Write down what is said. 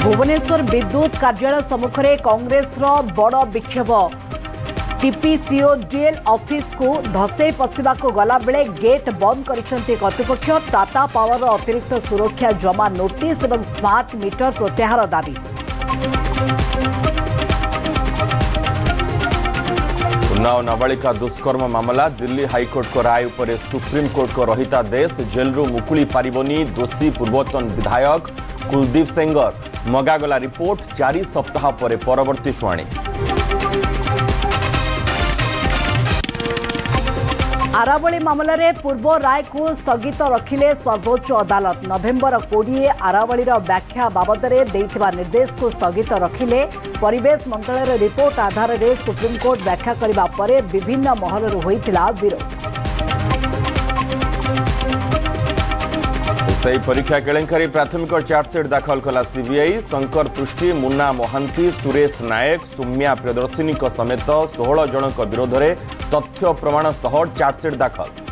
भुवनेश्वर विद्युत कार्यालय सम्मुखें कांग्रेस बड़ विक्षोभ टीपीसीओ डीएल ऑफिस को धसई पशिबा गला बेले गेट बंद कर्तृपक्ष टाटा पावर अतिरिक्त सुरक्षा जमा नोटिस और स्मार्ट मीटर प्रत्याहार दाबी। उन्नाव नाबालिका दुष्कर्म मामला दिल्ली हाईकोर्ट को राय उपर सुप्रीम कोर्ट को रहितादेश जेलरू मुकुली पारिबनी दोषी पूर्वतन विधायक कुलदीप सेंगर मगागला रिपोर्ट 4 सप्ताह पर परवर्ती शुणाणी। आरावली मामला रे पूर्व राय को स्थगित रखिले सर्वोच्च अदालत। नवेम्बर 20 आरावली व्याख्या बाबद निर्देश को स्थगित रखिले परिवेश मंत्रालय रिपोर्ट आधार में सुप्रीमकोर्ट व्याख्या करने पर विभिन्न महलर होइतिला विरोध। सही परीक्षा केलेंकारी प्राथमिक चार्जसीट दाखल कला सीबीआई। शंकर पृष्टि मुन्ना मोहांती सुरेश नायक सौम्या प्रियदर्शिनी समेत 16 जनक विरोध में तथ्य प्रमाण सह चार्जसीट दाखल।